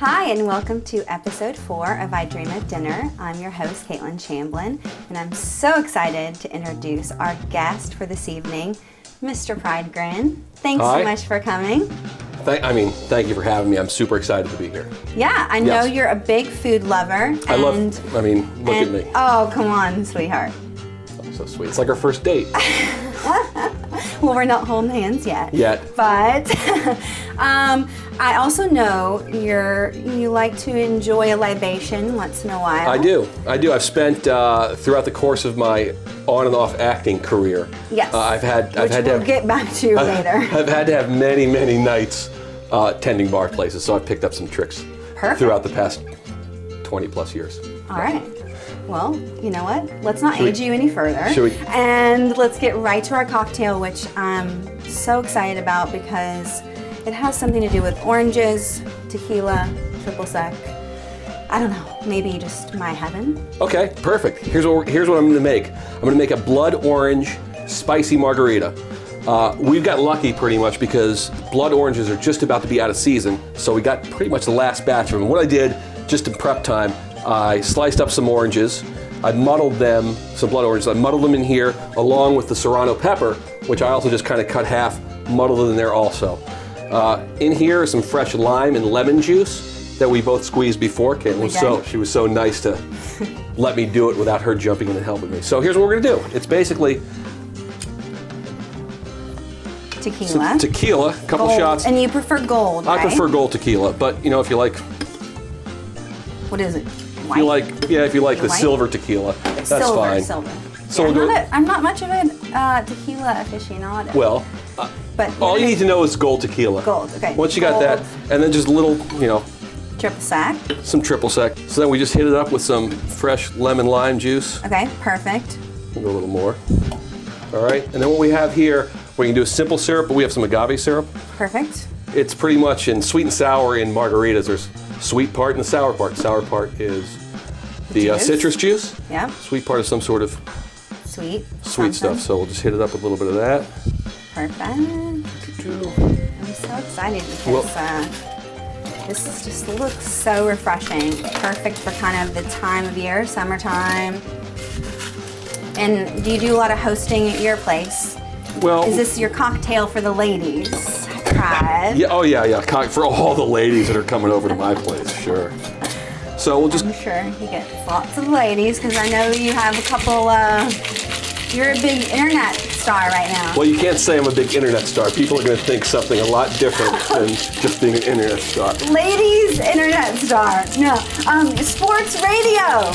Hi, and welcome to episode 4 of I Dream of Dinner. I'm your host, Kaitlin Chamblin, and I'm so excited to introduce our guest for this evening, Mr. Pride Grinn. Thanks so much for coming. Thank you for having me. I'm super excited to be here. Yeah, I know you're a big food lover. Look at me. Oh, come on, sweetheart. Oh, so sweet. It's like our first date. Well, we're not holding hands yet. But I also know you like to enjoy a libation once in a while. I do. I've spent throughout the course of my on and off acting career. Yes. I've had to get back to later. I've had to have many nights tending bar places, so I've picked up some tricks throughout the past 20 plus years. All right. Well, you know what? Let's not age you any further. Should we? And let's get right to our cocktail, which I'm so excited about because it has something to do with oranges, tequila, triple sec. I don't know, maybe just my heaven. Okay, perfect. Here's what I'm going to make. I'm going to make a blood orange spicy margarita. We've got lucky pretty much because blood oranges are just about to be out of season, so we got pretty much the last batch of them. What I did, just in prep time, I sliced up some oranges. I muddled them, some blood oranges. I muddled them in here along with the serrano pepper, which I also just kind of cut half, muddled it in there also. In here is some fresh lime and lemon juice that we both squeezed before. She was so nice to let me do it without her jumping in and helping me. So here's what we're gonna do. It's basically tequila, a couple shots. And you prefer gold, right? I prefer gold tequila, but if you like, what is it? White? If you like the silver tequila, that's fine. Silver. So I'm not much of a tequila aficionado. Well, but all you need to know is gold tequila. Gold, okay. Once you got that, and then just a little, triple sec. Some triple sec. So then we just hit it up with some fresh lemon lime juice. Okay, perfect. We'll go a little more. All right, and then what we have here, we can do a simple syrup, but we have some agave syrup. Perfect. It's pretty much in sweet and sour in margaritas. There's sweet part and the sour part. Sour part is the citrus juice. Yeah. Sweet part is some sort of sweet stuff. So we'll just hit it up with a little bit of that. Perfect. I'm so excited because this just looks so refreshing. Perfect for kind of the time of year, summertime. And do you do a lot of hosting at your place? Well, is this your cocktail for the ladies? Pride? Yeah. For all the ladies that are coming over to my place, sure. So we'll just. I'm sure you get lots of ladies because I know you have a couple. You're a big internet star right now. Well, you can't say I'm a big internet star. People are going to think something a lot different than just being an internet star. Ladies internet star. No. Sports radio.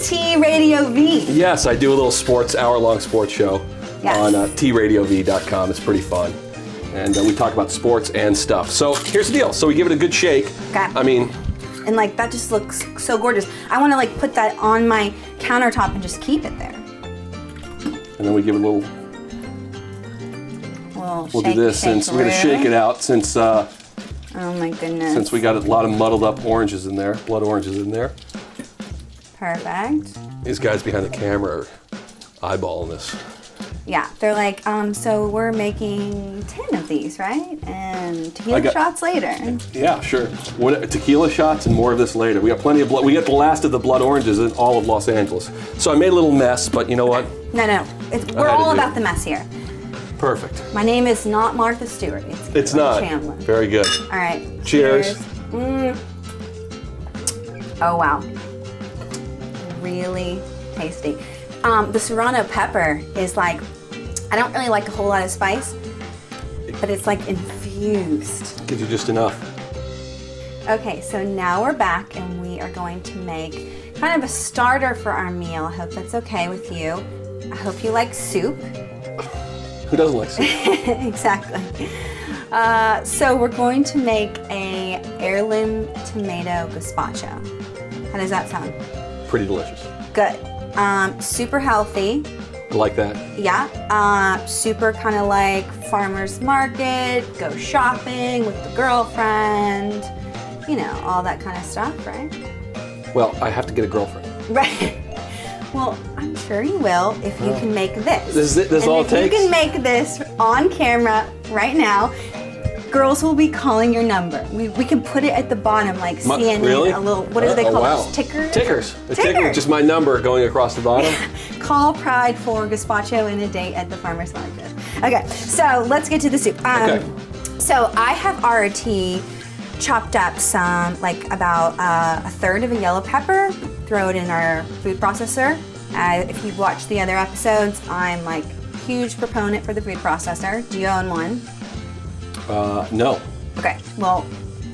T Radio V. Yes, I do a little hour-long sports show on tradiov.com. It's pretty fun. And we talk about sports and stuff. So here's the deal. So we give it a good shake. Okay. And that just looks so gorgeous. I want to put that on my countertop and just keep it there. And then we give it a little. We'll do this since we're going to shake it out since. Oh my goodness. Since we got a lot of muddled up oranges in there, blood oranges in there. Perfect. These guys behind the camera are eyeballing this. Yeah, they're like, so we're making 10 of these, right? And tequila shots later. Yeah, sure. Tequila shots and more of this later. We got plenty of blood. We got the last of the blood oranges in all of Los Angeles. So I made a little mess, but you know what? No. We're all about the mess here. Perfect. My name is not Martha Stewart. It's not. Chamblin. Very good. All right. Cheers. Oh, wow. Really tasty. The serrano pepper is I don't really like a whole lot of spice, but it's infused. Gives you just enough. Okay, so now we're back and we are going to make kind of a starter for our meal. I hope that's okay with you. I hope you like soup. Who doesn't like soup? Exactly. So we're going to make a heirloom tomato gazpacho. How does that sound? Pretty delicious. Good. Super healthy. I like that. Yeah. Super kind of like farmer's market, go shopping with the girlfriend, all that kind of stuff, right? Well, I have to get a girlfriend. Right. Well, I'm sure you will if you can make this. This is all it takes? If you can make this on camera right now, Girls will be calling your number. We can put it at the bottom, like CNN, really? a little, what do they call wow. it? Tickers? Tickers. A ticker with just my number going across the bottom. Call Pride for gazpacho and a date at the farmer's market. Okay, so let's get to the soup. Okay. So I have already chopped up some, like about a third of a yellow pepper, throw it in our food processor. If you've watched the other episodes, I'm like huge proponent for the food processor. Do you own one? No. Okay, well,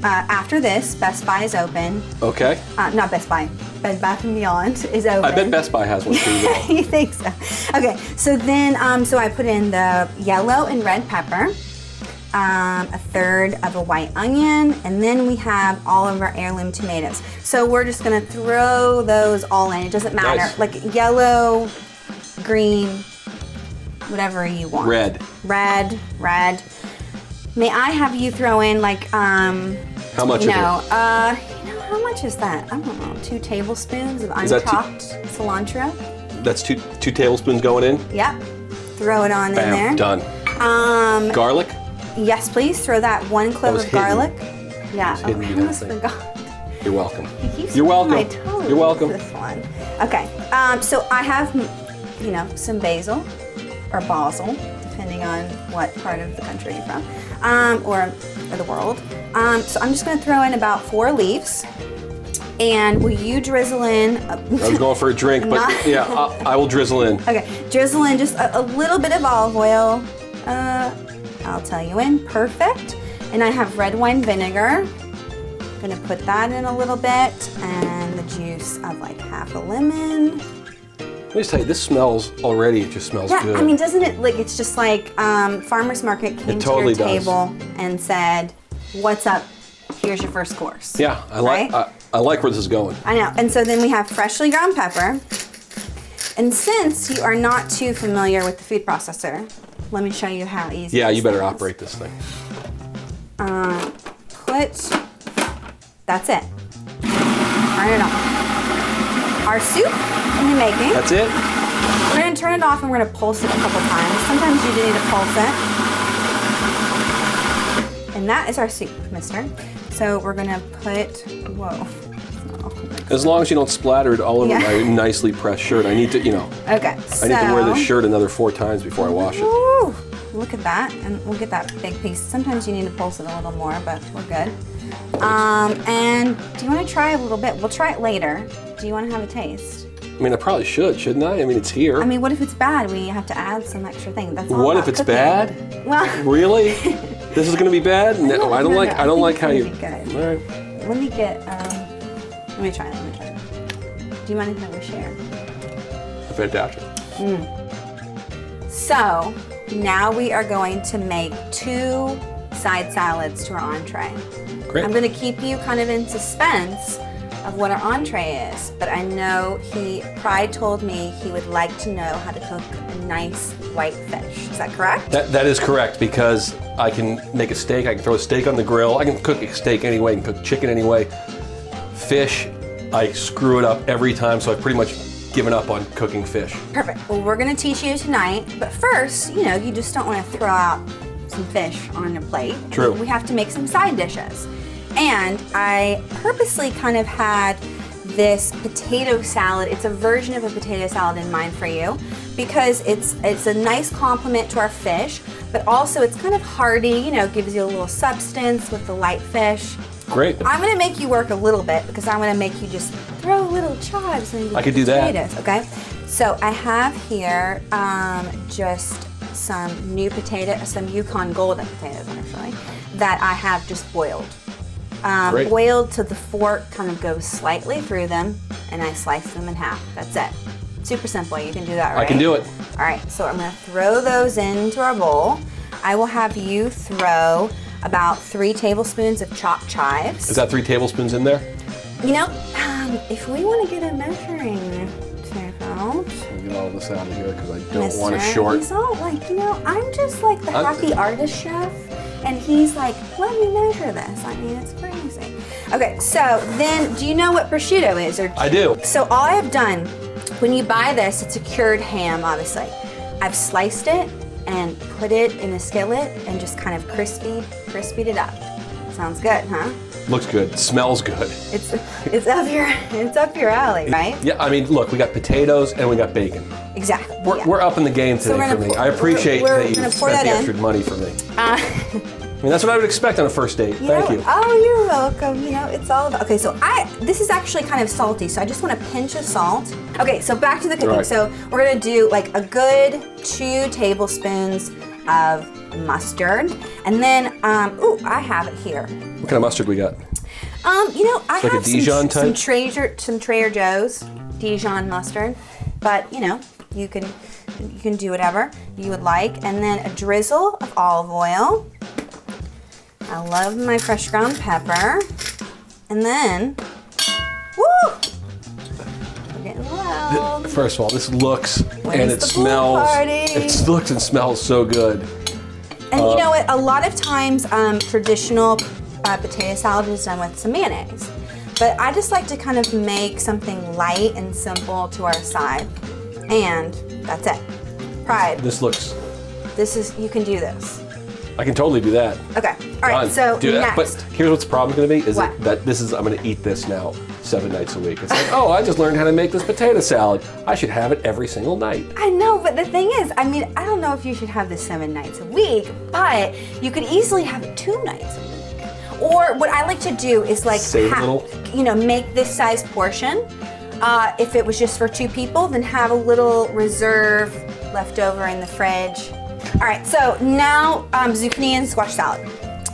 after this, Best Buy is open. Okay. Not Best Buy, Bed Bath & Beyond is open. I bet Best Buy has one too. You think so? Okay, so then, so I put in the yellow and red pepper, a third of a white onion, and then we have all of our heirloom tomatoes. So we're just gonna throw those all in. It doesn't matter, Nice. like yellow, green, whatever you want. Red. Red. May I have you throw in like, How much of it? how much is that? I don't know, 2 tablespoons of Is that unchopped cilantro. That's two tablespoons going in. Yep. Throw it on Bam. in there. Done. Garlic. Yes, please. Throw that 1 clove was of hidden. garlic. Yeah. hidden I in that almost thing. forgot. You're welcome. He keeps You're on my welcome. toes You're welcome. with This one. Okay. So I have, some basil or basil, depending on what part of the country you're from, or the world. So I'm just going to throw in about 4 leaves. And will you drizzle in? I was going for a drink, but Not- yeah, I will drizzle in. Okay, drizzle in just a little bit of olive oil. I'll tell you when. Perfect. And I have red wine vinegar. I'm gonna put that in a little bit, and the juice of like half a lemon. Let me just tell you, this smells already. It just smells Yeah, good. I mean, doesn't it? Like, it's just like farmers market came totally to your does. table and said, "What's up? Here's your first course." yeah, I like. Right? I like where this is going. I know. And so then we have freshly ground pepper. And since you are not too familiar with the food processor, let me show you how easy. Yeah, this you better is. operate this thing. That's it. Turn it off. Our soup in the making. That's it. We're gonna turn it off and we're gonna pulse it a couple times. Sometimes you do need to pulse it. And that is our soup, mister. So we're gonna put, whoa. As long as you don't splatter it all over Yeah. my nicely pressed shirt. I need to, Okay, I need to wear this shirt another 4 times before I wash it. Woo, look at that, and we'll get that big piece. Sometimes you need to pulse it a little more, but we're good. And do you want to try a little bit? We'll try it later. Do you want to have a taste? I mean, I probably should, shouldn't I? I mean, it's here. I mean, what if it's bad? We have to add some extra thing. That's all What about if it's cooking. bad? Well, Really? This is gonna be bad? No, I don't like. I don't like how you. It's gonna be good. All right. let me get. Let me try. Do you mind if I share? Fantastic. So now we are going to make 2 side salads to our entree. Great. I'm going to keep you kind of in suspense of what our entree is, but I know Pride told me he would like to know how to cook a nice white fish. Is that correct? That is correct, because I can make a steak. I can throw a steak on the grill. I can cook a steak anyway. I can cook chicken anyway. Fish, I screw it up every time, so I've pretty much given up on cooking fish. Perfect. Well, we're going to teach you tonight, but first, you just don't want to throw out some fish on your plate. True. We have to make some side dishes. And I purposely kind of had this potato salad. It's a version of a potato salad in mind for you because it's a nice complement to our fish, but also it's kind of hearty, gives you a little substance with the light fish. Great. I'm gonna make you work a little bit because I'm gonna make you just throw little chives into I could the do that. potatoes, okay? So I have here just some some Yukon Golden potatoes actually, that I have just boiled. Great. Boiled till the fork kind of goes slightly through them, and I slice them in half. That's it. Super simple. You can do that, right? I can do it. All right, so I'm gonna throw those into our bowl. I will have you throw about 3 tablespoons of chopped chives. Is that 3 tablespoons in there? If we want to get a measuring tape out, I'll get all this out of here because I don't Mister, want to short. he's all like, I'm just like the happy artist chef, and he's like, let me measure this. I mean, it's crazy. Okay, so then, do you know what prosciutto is? I do. So all I have done, when you buy this, it's a cured ham, obviously. I've sliced it, and put it in a skillet and just kind of crispied it up. Sounds good, huh? Looks good. Smells good. It's up your alley, right? Yeah, I mean, look, we got potatoes and we got bacon. Exactly. We're up in the game today for me. I appreciate that you spent the extra money for me. I mean, that's what I would expect on a first date. Thank you. Oh, you're welcome. You know, it's all about. Okay, so this is actually kind of salty, so I just want a pinch of salt. Okay, so back to the cooking. Right. So we're gonna do like a good 2 tablespoons of mustard, and then I have it here. What kind of mustard we got? You know, I like have a Dijon type? some Trader Joe's Dijon mustard, but you know, you can do whatever you would like, and then a drizzle of olive oil. I love my fresh ground pepper, and then, woo! We're getting loud. First of all, this looks When's and it the pool smells. party? It looks and smells so good. And you know what? A lot of times, traditional potato salad is done with some mayonnaise, but I just like to kind of make something light and simple to our side, and that's it. Pride. You can do this. I can totally do that. Okay. All right. So do that. next. But here's what's the problem going to be is What? that I'm going to eat this now 7 nights a week. It's like, oh, I just learned how to make this potato salad. I should have it every single night. I know, but the thing is, I mean, I don't know if you should have this 7 nights a week, but you could easily have it 2 nights a week. Or what I like to do is like, save a little. You know, make this size portion. If it was just for 2 people, then have a little reserve left over in the fridge. All right, so now zucchini and squash salad.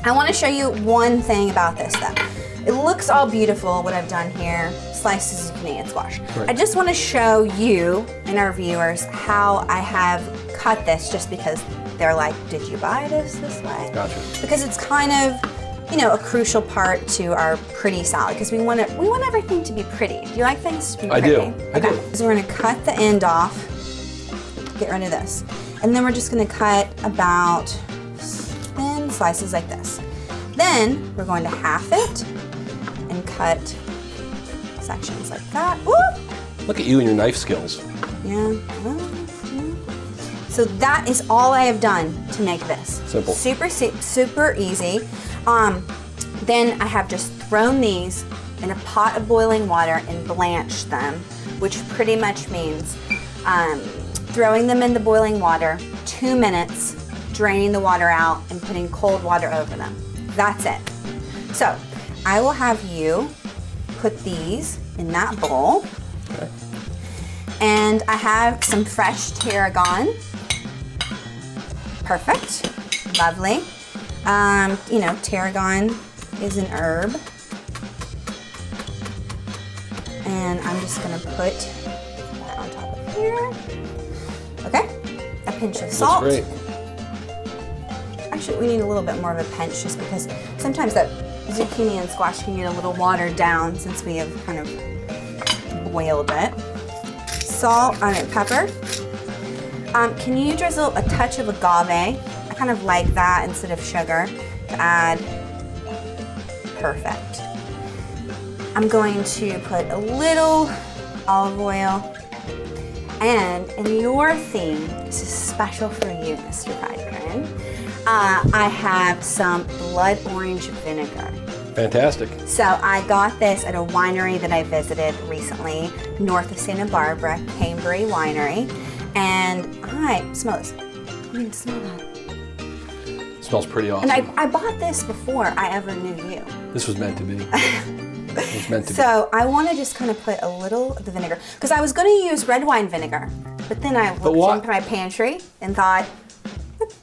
I want to show you one thing about this though. It looks all beautiful, what I've done here, slices of zucchini and squash. Right. I just want to show you and our viewers how I have cut this, just because they're like, did you buy this way? Gotcha. Because it's kind of, you know, a crucial part to our pretty salad, because we want everything to be pretty. Do you like things to be pretty? I do. So we're going to cut the end off, get rid of this. And then we're just going to cut about thin slices like this. Then we're going to half it and cut sections like that. Woo! Look at you and your knife skills. Yeah. So that is all I have done to make this. Simple. Super easy. Then I have just thrown these in a pot of boiling water and blanched them, which pretty much means throwing them in the boiling water, 2 minutes, draining the water out, and putting cold water over them. That's it. So I will have you put these in that bowl. Okay. And I have some fresh tarragon. Perfect. Lovely. You know, tarragon is an herb. And I'm just going to put that on top of here. Okay. A pinch of salt. That's great. Actually, we need a little bit more of a pinch, just because sometimes that zucchini and squash can get a little watered down since we have kind of boiled it. Salt, pepper. Can you drizzle a touch of agave? I kind of like that instead of sugar to add. Perfect. I'm going to put a little olive oil. And in your theme, this is special for you, Mr. Grinn. I have some blood orange vinegar. Fantastic. So I got this at a winery that I visited recently, north of Santa Barbara, Cambry Winery. And smell this. I mean, smell that. It smells pretty awesome. And I bought this before I ever knew you. This was meant to be. It was meant to be. So I want to just kind of put a little of the vinegar, because I was going to use red wine vinegar, but then I looked into my pantry and thought,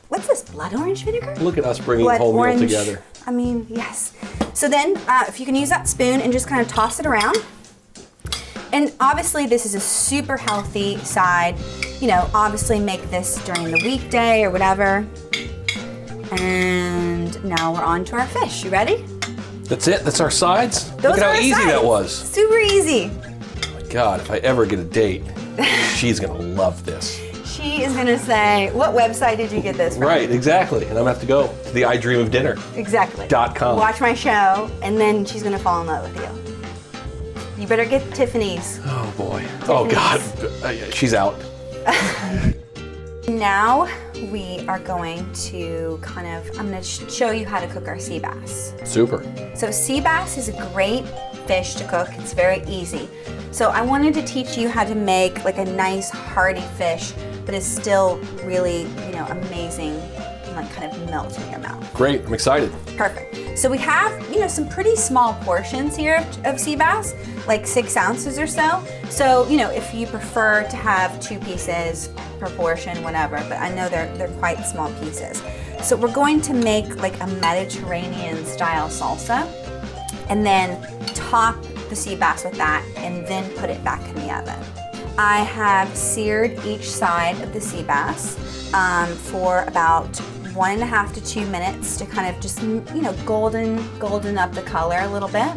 what's this, blood orange vinegar? Look at us bringing whole meal together. I mean, yes. So then, if you can use that spoon and just kind of toss it around. And obviously this is a super healthy side. You know, obviously make this during the weekday or whatever. And now we're on to our fish. You ready? That's it? That's our sides? Those Look at are how our easy sides. that was. Super easy. Oh my God, if I ever get a date, she's gonna love this. She is gonna say, what website did you get this from? Right, exactly. And I'm gonna have to go to the I Dream of Dinner. Exactly. .com. Watch my show, and then she's gonna fall in love with you. You better get Tiffany's. Oh boy. Oh God. She's out. Now we are going to I'm going to show you how to cook our sea bass. Super. So sea bass is a great fish to cook. It's very easy. So I wanted to teach you how to make like a nice hearty fish, but it's still really, amazing, like kind of melt in your mouth. Great, I'm excited. Perfect. So we have, some pretty small portions here of sea bass, like 6 ounces or so. So, if you prefer to have 2 pieces per portion, whatever, but I know they're quite small pieces. So we're going to make like a Mediterranean style salsa and then top the sea bass with that and then put it back in the oven. I have seared each side of the sea bass for about 1.5 to 2 minutes to kind of just, golden up the color a little bit.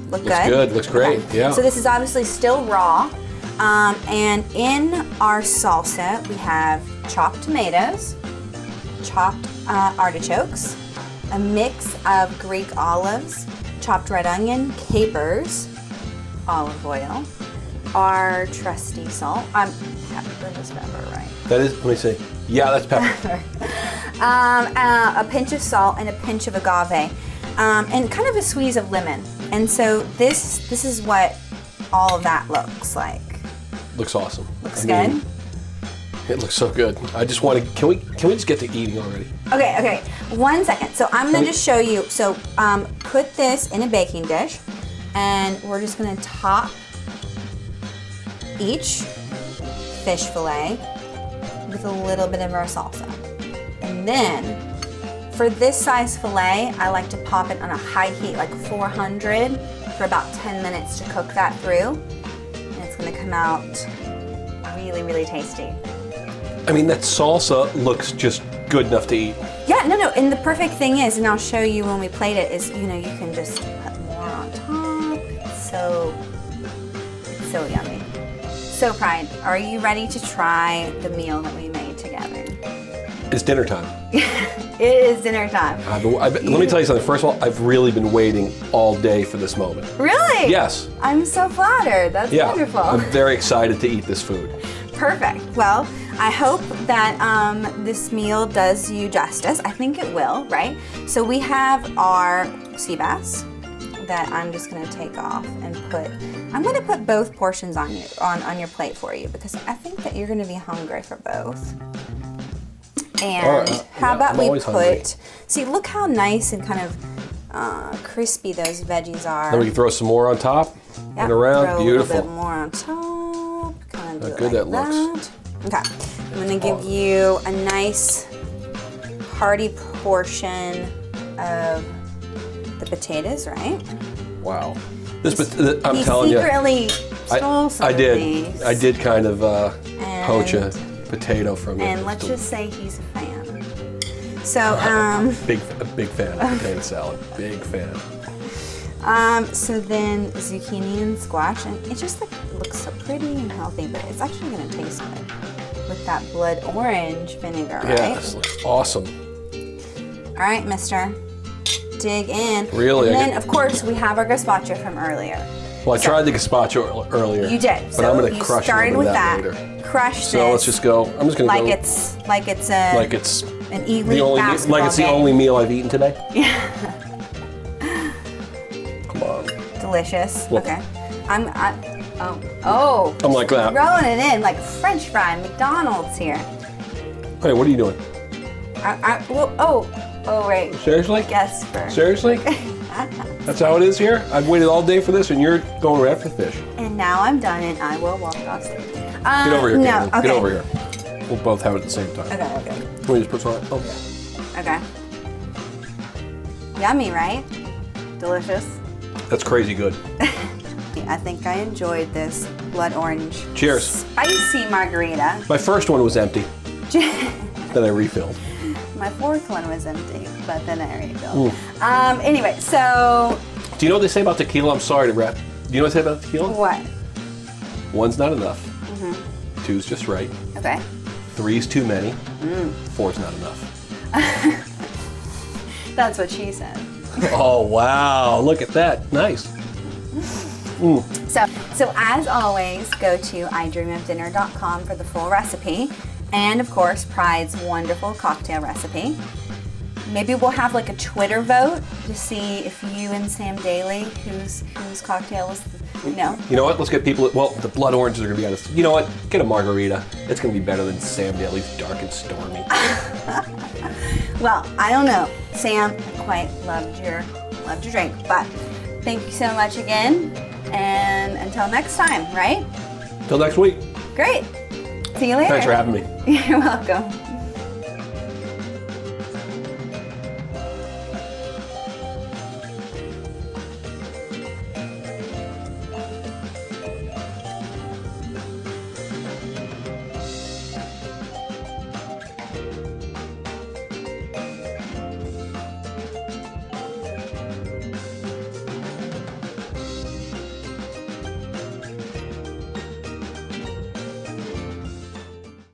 Looks good. Looks great. Okay. Yeah. So this is obviously still raw. And in our salsa, we have chopped tomatoes, chopped artichokes, a mix of Greek olives, chopped red onion, capers, olive oil, our trusty salt. Pepper is pepper, right? That is, let me see. Yeah, that's pepper. A pinch of salt and a pinch of agave, and kind of a squeeze of lemon. And so this is what all of that looks like. Looks awesome. Looks good. It looks so good. I just want to. Can we just get to eating already? Okay. 1 second. So I'm gonna just show you. So put this in a baking dish, and we're just gonna top each fish fillet with a little bit of our salsa. And then for this size fillet, I like to pop it on a high heat, like 400, for about 10 minutes to cook that through. And it's gonna come out really, really tasty. I mean, that salsa looks just good enough to eat. Yeah, no. And the perfect thing is, and I'll show you when we plate it, is, you can just put more on top. It's so yummy. So Pride, are you ready to try the meal that we made together? It's dinner time. It is dinner time. Let me tell you something. First of all, I've really been waiting all day for this moment. Really? Yes. I'm so flattered. That's wonderful. I'm very excited to eat this food. Perfect. Well, I hope that this meal does you justice. I think it will, right? So we have our sea bass that I'm just going to take off and I'm going to put both portions on your plate for you, because I think that you're going to be hungry for both. And how about we see, look how nice and kind of crispy those veggies are. Then we can throw some more on top and around. Throw Beautiful. A little bit more on top. Kind of do How it good like that looks. Okay, I'm going to give you a nice hearty portion of the potatoes, right? Wow. I'm telling you. He secretly stole some of these. I did kind of poach a potato from you. And let's just say he's a fan. So, a big fan of potato salad. Big fan. So then zucchini and squash, and it just looks so pretty and healthy, but it's actually going to taste good with that blood orange vinegar, right? Yes, looks awesome. All right, mister. Dig in. Really? And then, of course, we have our gazpacho from earlier. Well, I tried the gazpacho earlier. You did. But I'm going to crush a little bit of that later. Crush this. So let's just go. I'm just going to go. Like it's an elite basketball Like it's the only meal I've eaten today. Yeah. Come on. Delicious. Well, okay. I'm like that. Throwing it in like French fry, McDonald's here. Hey, what are you doing? Right. Seriously? Guess first. Seriously? That's how it is here? I've waited all day for this and you're going right for fish. And now I'm done and I will walk off stage. Get over here, Kaitlin. Okay. Get over here. We'll both have it at the same time. Okay. Let me just put some on. Oh. Okay. Yummy, right? Delicious. That's crazy good. I think I enjoyed this blood orange. Cheers. Spicy margarita. My first one was empty. Then I refilled. My fourth one was empty, but then I refilled. Anyway, so. Do you know what they say about tequila? I'm sorry to rap. Do you know what they say about tequila? What? One's not enough. Two's just right. Okay. Three's too many. Four's not enough. That's what she said. Oh, wow. Look at that. Nice. So as always, go to idreamofdinner.com for the full recipe. And of course, Pride's wonderful cocktail recipe. Maybe we'll have like a Twitter vote to see if you and Sam Daly, whose cocktail was, no? You know what? Let's get people. Well, the blood oranges are gonna be honest. You know what? Get a margarita. It's gonna be better than Sam Daly's dark and stormy. Well, I don't know. Sam, I quite loved your drink, but thank you so much again, and until next time, right? Till next week. Great. See you later. Thanks for having me. You're welcome.